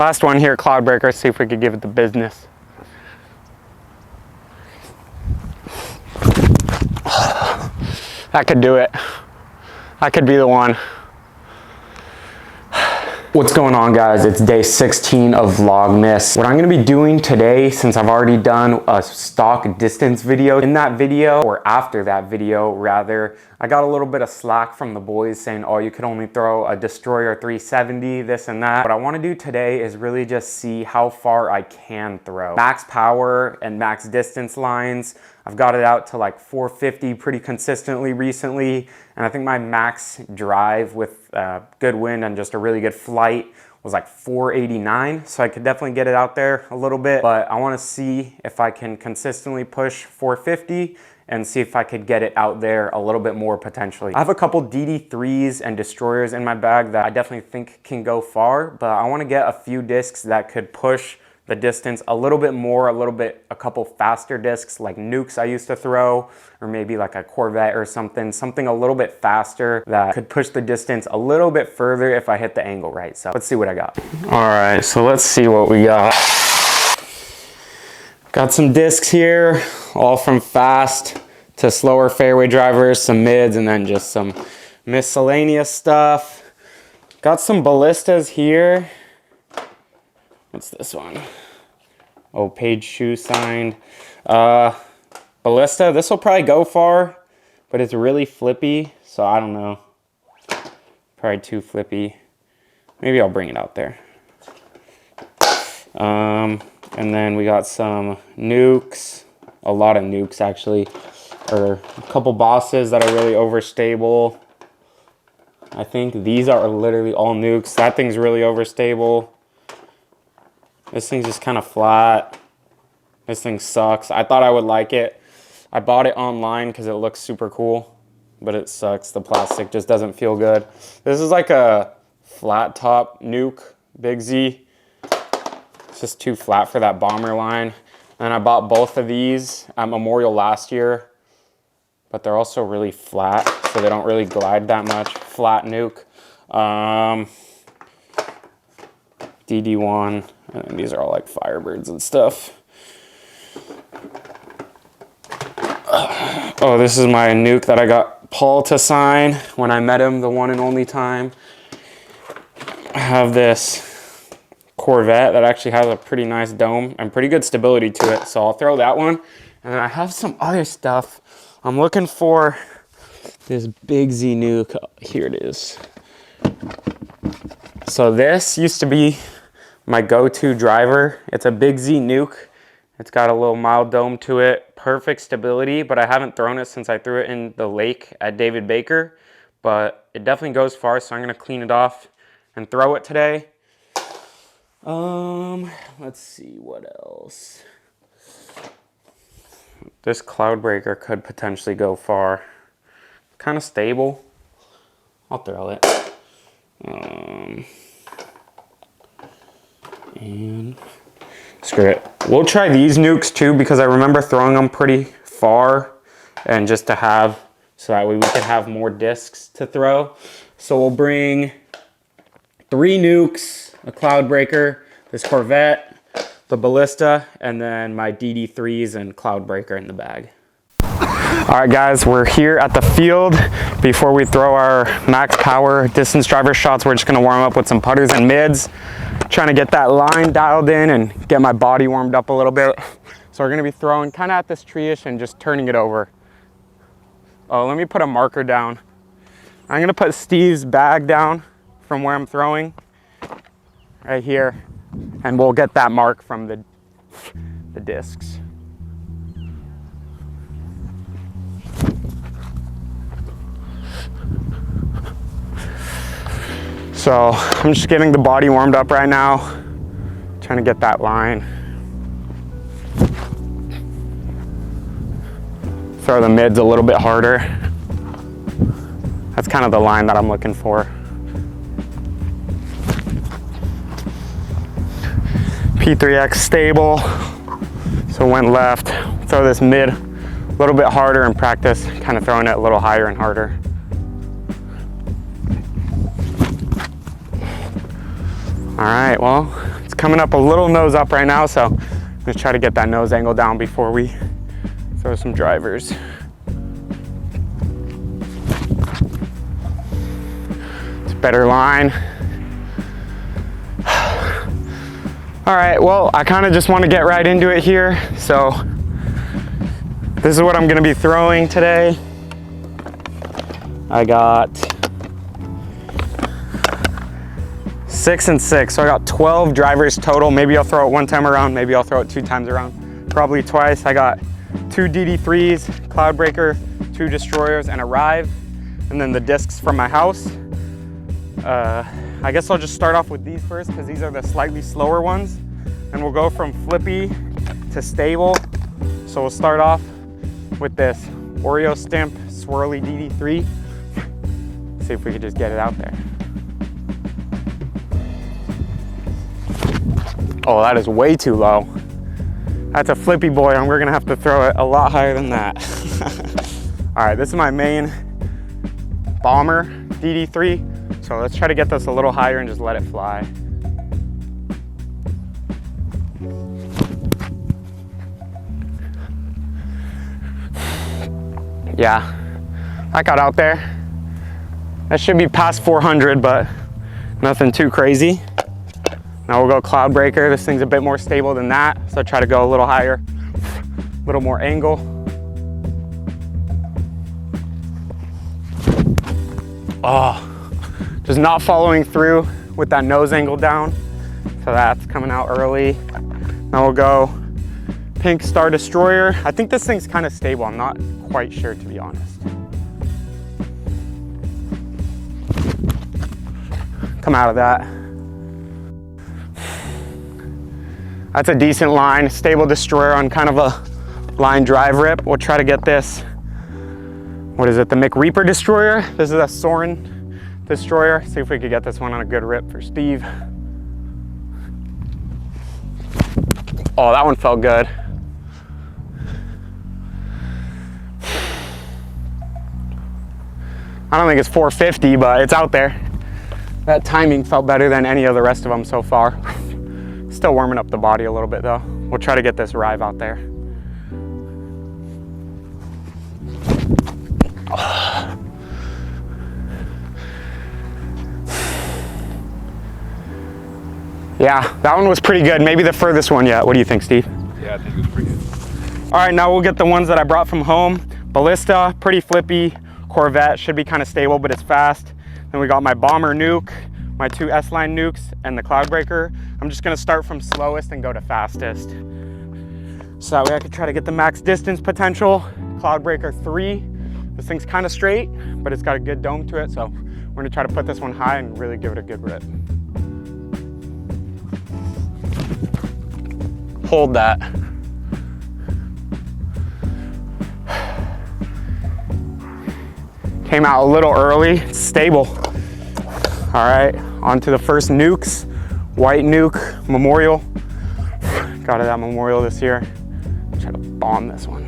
Last one here at Cloudbreaker, see if we could give it the business. That could do it. I could be the one. What's going on, guys? It's day 16 of Vlogmas. What I'm gonna be doing today, since I've already done a stock distance video, in that video, or after that video rather, I got a little bit of slack from the boys saying, oh, you could only throw a Destroyer 370, this and that. What I wanna do today is really just see how far I can throw. Max power and max distance lines, I've got it out to like 450 pretty consistently recently. And I think my max drive with good wind and just a really good flight was like 489. So I could definitely get it out there a little bit, but I wanna see if I can consistently push 450 and see if I could get it out there a little bit more potentially. I have a couple DD3s and Destroyers in my bag that I definitely think can go far, but I wanna get a few discs that could push the distance a little bit more, a couple faster discs like nukes I used to throw, or maybe like a Corvette or something a little bit faster that could push the distance a little bit further if I hit the angle right. So let's see what I got. All right, so let's see what we got. Got some discs here, all from fast to slower fairway drivers, some mids, and then just some miscellaneous stuff. Got some ballistas here. What's this one? Oh, Page Shoe signed. Ballista, this will probably go far, but it's really flippy, so I don't know. Probably too flippy. Maybe I'll bring it out there. And then we got some nukes, a lot of nukes actually, or a couple bosses that are really overstable. I think these are literally all nukes. That thing's really overstable. This thing's just kind of flat. This thing sucks. I thought I would like it. I bought it online because it looks super cool, but it sucks. The plastic just doesn't feel good. This is like a flat top nuke, Big Z. It's just too flat for that bomber line. And I bought both of these at Memorial last year, but they're also really flat, so they don't really glide that much. Flat nuke. DD1. And these are all like Firebirds and stuff. Oh, this is my nuke that I got Paul to sign when I met him the one and only time. I have this Corvette that actually has a pretty nice dome and pretty good stability to it, so I'll throw that one. And then I have some other stuff. I'm looking for this Big Z nuke. Here it is. So this used to be my go-to driver. It's a Big Z nuke. It's got a little mild dome to it, perfect stability, but I haven't thrown it since I threw it in the lake at David Baker, but it definitely goes far, so I'm gonna clean it off and throw it today. Let's see what else. This Cloudbreaker could potentially go far. Kind of stable. I'll throw it. And screw it. We'll try these nukes too, because I remember throwing them pretty far, and just to have, so that way we can have more discs to throw. So we'll bring 3 nukes, a Cloudbreaker, this Corvette, the Ballista, and then my DD3s and Cloudbreaker in the bag. All right, guys, we're here at the field. Before we throw our max power distance driver shots, we're just gonna warm up with some putters and mids. Trying to get that line dialed in and get my body warmed up a little bit. So we're gonna be throwing kind of at this tree-ish and just turning it over. Oh, let me put a marker down. I'm gonna put Steve's bag down from where I'm throwing, right here, and we'll get that mark from the discs. So I'm just getting the body warmed up right now, trying to get that line. Throw the mids a little bit harder. That's kind of the line that I'm looking for. P3X stable, so went left. Throw this mid a little bit harder and practice kind of throwing it a little higher and harder. All right, well, it's coming up a little nose up right now, so I'm gonna try to get that nose angle down before we throw some drivers. It's a better line. All right, well, I kind of just want to get right into it here. So this is what I'm gonna be throwing today. I got 6 and 6, so I got 12 drivers total. Maybe I'll throw it one time around, maybe I'll throw it 2 times around, probably twice. I got 2 DD3s, Cloudbreaker, 2 Destroyers, and a Rive, and then the discs from my house. I guess I'll just start off with these first because these are the slightly slower ones, and we'll go from flippy to stable. So we'll start off with this Oreo Stimp Swirly DD3. See if we could just get it out there. Oh, that is way too low. That's a flippy boy, and we're gonna have to throw it a lot higher than that. All right, this is my main Bomber DD3. So let's try to get this a little higher and just let it fly. Yeah, I got out there. That should be past 400, but nothing too crazy. Now we'll go Cloudbreaker. This thing's a bit more stable than that, so try to go a little higher, a little more angle. Oh, just not following through with that nose angle down. So that's coming out early. Now we'll go Pink Star Destroyer. I think this thing's kind of stable. I'm not quite sure, to be honest. Come out of that. That's a decent line. Stable Destroyer on kind of a line drive rip. We'll try to get this, what is it, the McReaper Destroyer. This is a Soren Destroyer. See if we could get this one on a good rip for Steve. Oh, that one felt good. I don't think it's 450, but it's out there. That timing felt better than any of the rest of them so far. Still warming up the body a little bit though. We'll try to get this Rive out there. Yeah, that one was pretty good. Maybe the furthest one yet. What do you think, Steve? Yeah, I think it was pretty good. All right, now we'll get the ones that I brought from home. Ballista, pretty flippy. Corvette, should be kind of stable, but it's fast. Then we got my Bomber Nuke, my 2 S-Line nukes, and the Cloudbreaker. I'm just gonna start from slowest and go to fastest. So that way I could try to get the max distance potential. Cloudbreaker 3. This thing's kind of straight, but it's got a good dome to it, so we're gonna try to put this one high and really give it a good rip. Hold that. Came out a little early, stable. All right, on to the first nukes. White Nuke, Memorial. Got it at Memorial this year. Try to bomb this one.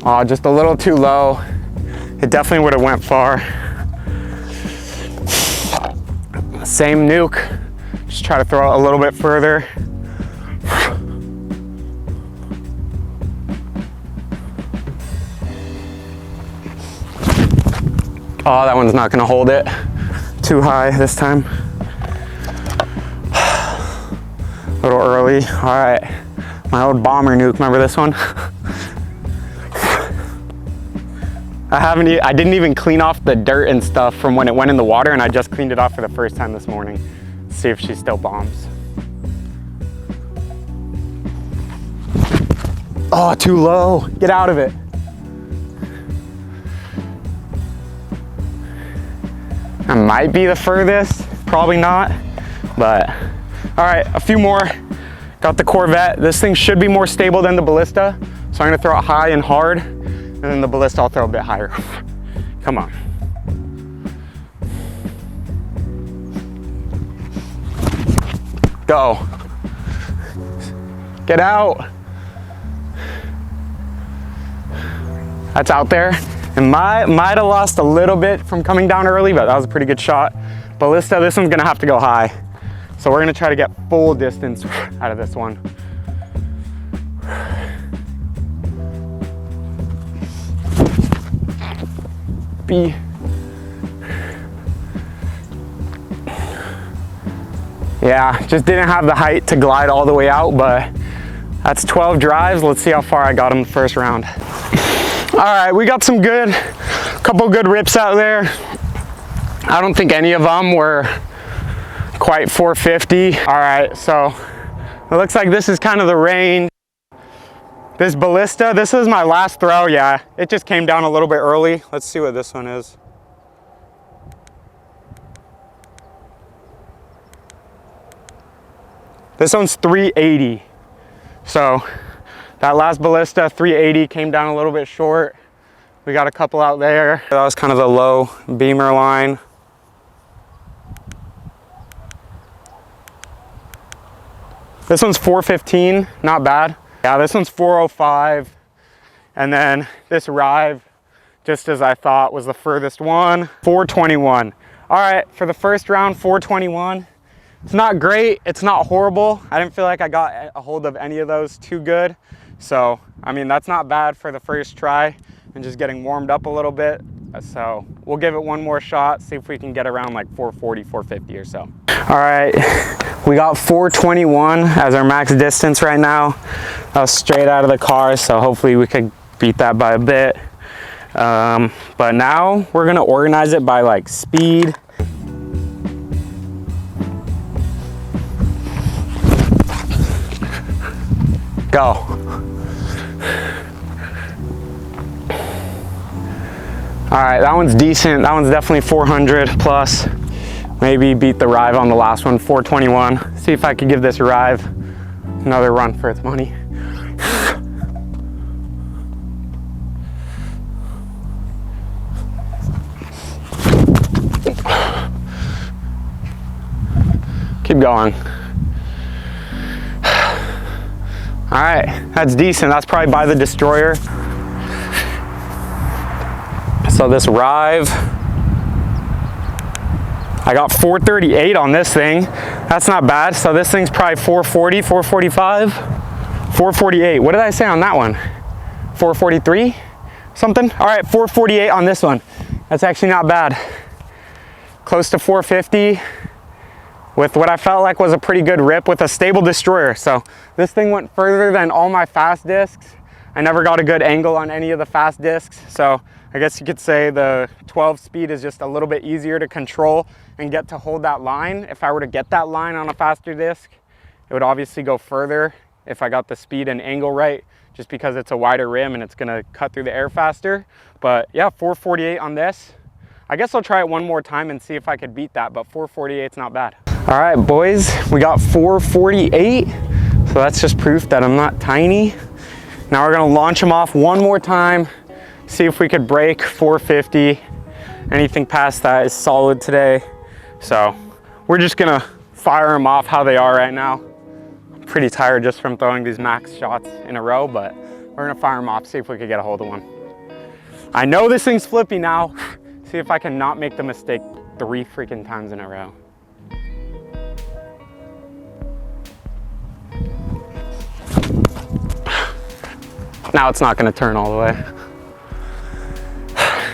Oh, just a little too low. It definitely would have went far. Same nuke, just try to throw it a little bit further. Oh, that one's not gonna hold it. Too high this time. A little early. All right, my old Bomber Nuke, remember this one? I didn't even clean off the dirt and stuff from when it went in the water, and I just cleaned it off for the first time this morning. See if she still bombs. Oh, too low. Get out of it. That might be the furthest, probably not, but all right, a few more. Got the Corvette. This thing should be more stable than the Ballista, so I'm gonna throw it high and hard, and then the Ballista I'll throw a bit higher. Come on. Go. Get out. That's out there. And might have lost a little bit from coming down early, but that was a pretty good shot. Ballista, this one's gonna have to go high. So we're gonna try to get full distance out of this one. B. Yeah, just didn't have the height to glide all the way out, but that's 12 drives. Let's see how far I got in the first round. All right, we got some couple good rips out there. I don't think any of them were quite 450. All right, so it looks like this is kind of the range. This Ballista, this is my last throw. Yeah, it just came down a little bit early. Let's see what this one is. This one's 380. So that last Ballista, 380, came down a little bit short. We got a couple out there. That was kind of the low beamer line. This one's 415, not bad. Yeah, this one's 405. And then this Rive, just as I thought, was the furthest one, 421. All right, for the first round, 421. It's not great, it's not horrible. I didn't feel like I got a hold of any of those too good. So, I mean, that's not bad for the first try and just getting warmed up a little bit. So we'll give it one more shot, see if we can get around like 440, 450 or so. All right, we got 421 as our max distance right now. That was straight out of the car, so hopefully we could beat that by a bit. But now we're gonna organize it by like speed. Go. All right, that one's decent. That one's definitely 400 plus. Maybe beat the Rive on the last one, 421. See if I could give this Rive another run for its money. Keep going. All right, that's decent. That's probably by the Destroyer. So this Rive, I got 438 on this thing. That's not bad. So this thing's probably 440, 445, 448. What did I say on that one? 443 something? All right, 448 on this one. That's actually not bad. Close to 450 with what I felt like was a pretty good rip with a stable Destroyer. So this thing went further than all my fast discs. I never got a good angle on any of the fast discs. So I guess you could say the 12 speed is just a little bit easier to control and get to hold that line. If I were to get that line on a faster disc, it would obviously go further if I got the speed and angle right, just because it's a wider rim and it's gonna cut through the air faster. But yeah, 448 on this. I guess I'll try it one more time and see if I could beat that, but 448 is not bad. All right, boys, we got 448. So that's just proof that I'm not tiny. Now we're gonna launch them off one more time, see if we could break 450. Anything past that is solid today. So we're just gonna fire them off how they are right now. I'm pretty tired just from throwing these max shots in a row, but we're gonna fire them off, see if we could get a hold of one. I know this thing's flippy now. See if I can not make the mistake 3 freaking times in a row. Now it's not gonna turn all the way.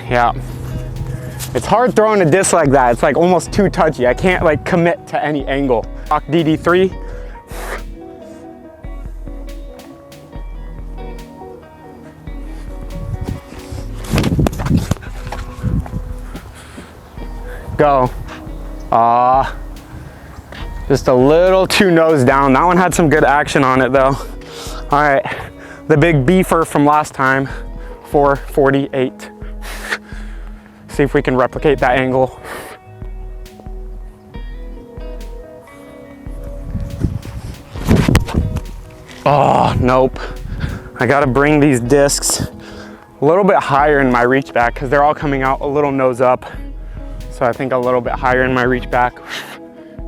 Yeah. It's hard throwing a disc like that. It's like almost too touchy. I can't like commit to any angle. Stock DD3. Go. Just a little too nose down. That one had some good action on it though. All right, the big beefer from last time, 448. See if we can replicate that angle. Oh, nope. I gotta bring these discs a little bit higher in my reach back because they're all coming out a little nose up. So I think a little bit higher in my reach back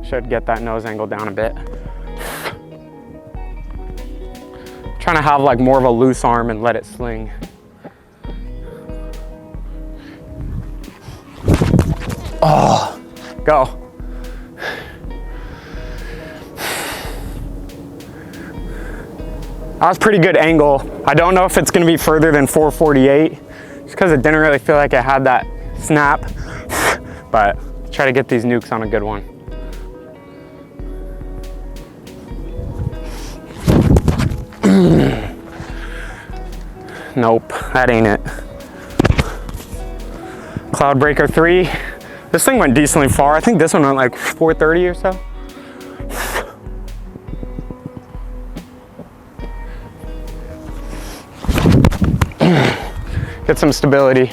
should get that nose angle down a bit. Trying to have like more of a loose arm and let it sling. Go. That was pretty good angle. I don't know if it's gonna be further than 448, just because it didn't really feel like it had that snap, but try to get these nukes on a good one. Nope, that ain't it. Cloudbreaker 3. This thing went decently far. I think this one went like 430 or so. Get some stability.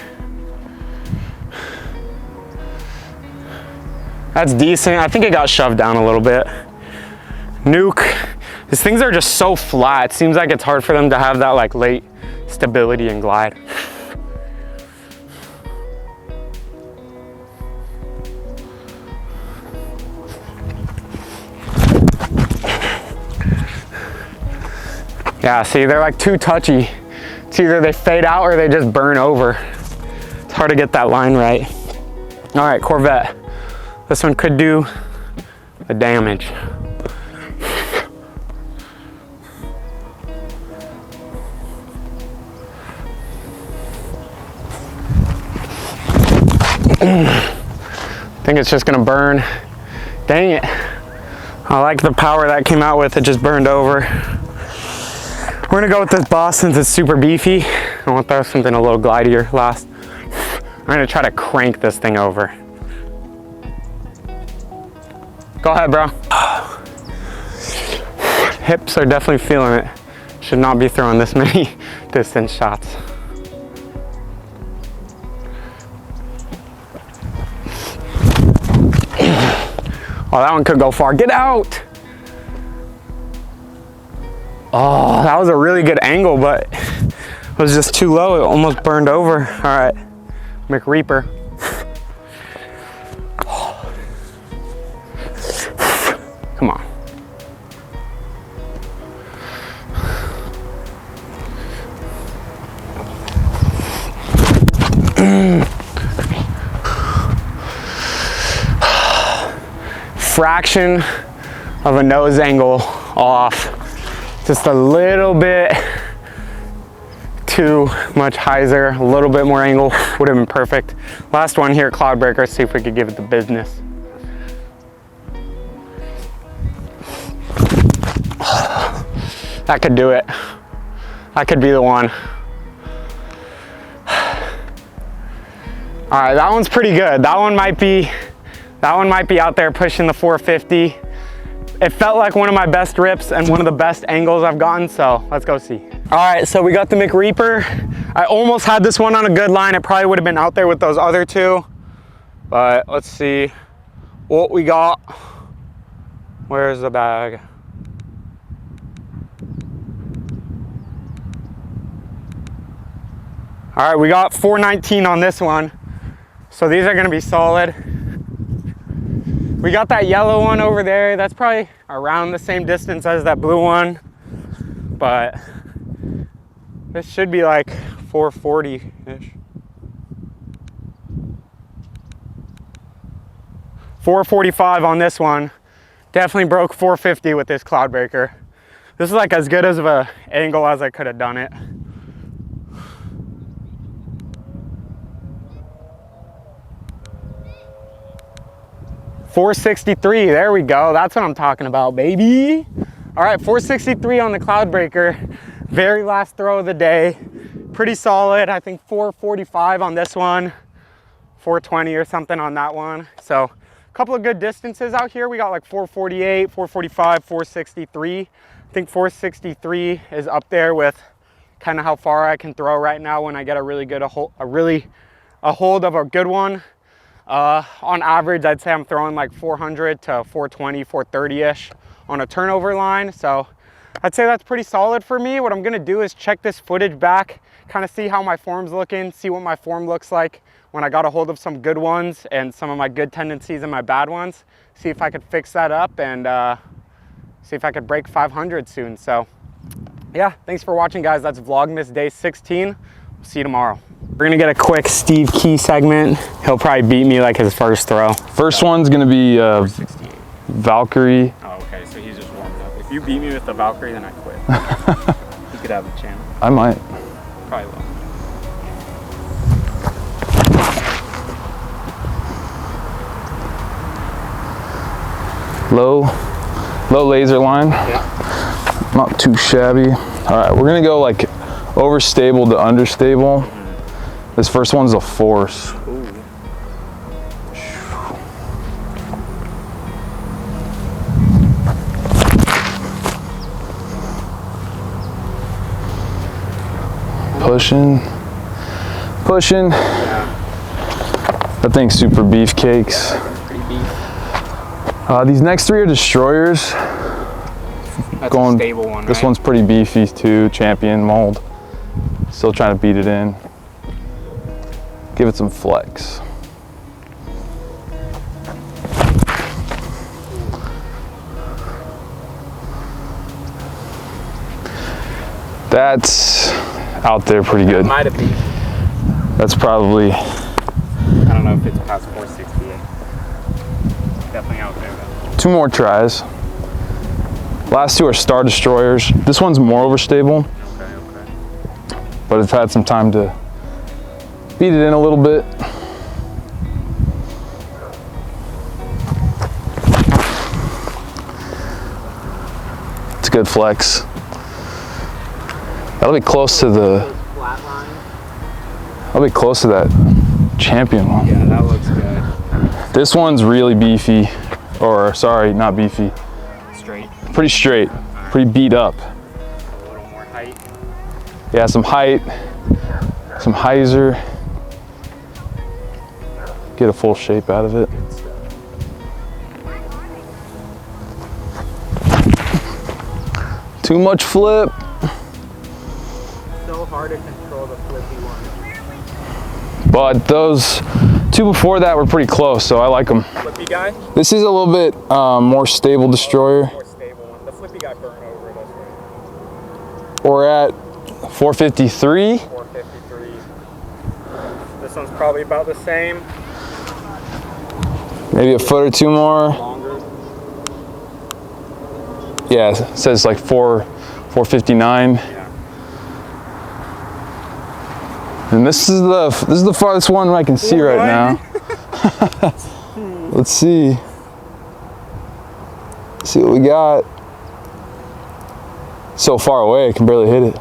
That's decent. I think it got shoved down a little bit. Nuke. These things are just so flat. It seems like it's hard for them to have that like late stability and glide. Yeah, see, they're like too touchy. It's either they fade out or they just burn over. It's hard to get that line right. All right, Corvette. This one could do the damage. I think it's just gonna burn. Dang it. I like the power that came out with, it just burned over. We're gonna go with this Boss since it's super beefy. I want to throw something a little glidier last. I'm gonna try to crank this thing over. Go ahead, bro. Hips are definitely feeling it. Should not be throwing this many distance shots. Oh, that one could go far. Get out! Oh, that was a really good angle, but it was just too low. It almost burned over. All right, McReaper. Come on. Fraction of a nose angle off. Just a little bit too much hyzer, a little bit more angle would have been perfect. Last one here at Cloudbreaker, see if we could give it the business. That could do it. That could be the one. All right, that one's pretty good. That one might be out there pushing the 450. It felt like one of my best rips and one of the best angles I've gotten, so let's go see. All right, so we got the McReaper. I almost had this one on a good line. It probably would have been out there with those other two, but let's see what we got. Where's the bag? All right, we got 419 on this one. So these are gonna be solid. We got that yellow one over there. That's probably around the same distance as that blue one, but this should be like 440-ish. 445 on this one. Definitely broke 450 with this Cloudbreaker. This is like as good as of a angle as I could have done it. $463, there we go. That's what I'm talking about, baby. All right, $463 on the Cloudbreaker. Very last throw of the day. Pretty solid. I think 445 on this one, 420 or something on that one. So a couple of good distances out here. We got like 448, 445, 463. I think 463 is up there with kind of how far I can throw right now when I get a really good, a hold of a good one. On average, I'd say I'm throwing like 400 to 420, 430-ish on a turnover line. So I'd say that's pretty solid for me. What I'm gonna do is check this footage back, kind of see how my form's looking, see what my form looks like when I got a hold of some good ones and some of my good tendencies and my bad ones. See if I could fix that up and see if I could break 500 soon. So yeah, thanks for watching, guys. That's Vlogmas day 16. See you tomorrow. We're gonna get a quick Steve Key segment. He'll probably beat me like his first throw. First one's gonna be Valkyrie. Oh, okay, so he's just warming up. If you beat me with the Valkyrie, then I quit. You could have the channel. I might. Probably will. Low laser line. Yeah. Not too shabby. All right, we're gonna go like overstable to understable. This first one's a force. Ooh. Pushing. Yeah. That thing's super beefcakes. Pretty beef. These next three are destroyers. That's a stable one, This right? one's pretty beefy too, champion mold. Still trying to beat it in. Give it some flex. That's out there pretty good. Might have been. That's probably, I don't know if it's past 468. Definitely out there though. 2 more tries. Last 2 are Star Destroyers. This one's more overstable, Okay. but it's had some time to beat it in a little bit. It's a good flex. That'll be close to that'll be close to that champion one. Yeah, that looks good. This one's really beefy, or sorry, not beefy. Straight. Pretty straight, pretty beat up. A little more height. Yeah, some height, some hyzer. Get a full shape out of it. Too much flip. So hard to control the flippy one. But those 2 before that were pretty close, so I like them. Flippy guy? This is a little bit more stable destroyer. More stable one. The flippy guy burned over it. That's right. We're at 453. 453. This one's probably about the same. Maybe a foot or 2 more. Longer. Yeah, it says like 459. Yeah. And this is the farthest one I can see right now. Let's see. See what we got. So far away, I can barely hit it.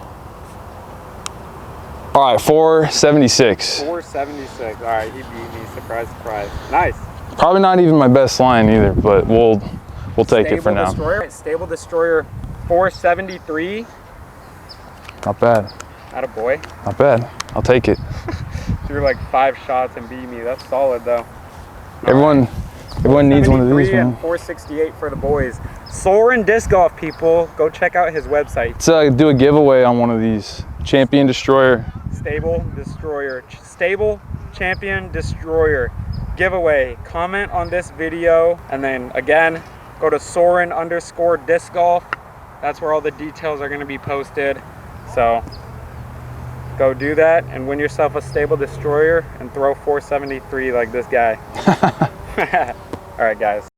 All right, 476. 476. All right, he beat me. Surprise, surprise. Nice. Probably not even my best line either, but we'll take it for now. Destroyer. Stable Destroyer 473. Not bad. Attaboy. Not bad. I'll take it. Threw like 5 shots and beat me. That's solid though. Everyone needs one of these, 473 man. and 468 for the boys. Soren Disc Golf, people. Go check out his website. Let's do a giveaway on one of these. Champion Destroyer. Stable Destroyer. Stable Champion Destroyer giveaway. Comment on this video, and then again, go to Soren_Disc Golf. That's where all the details are going to be posted. So go do that and win yourself a Stable Destroyer and throw 473 like this guy. All right, guys.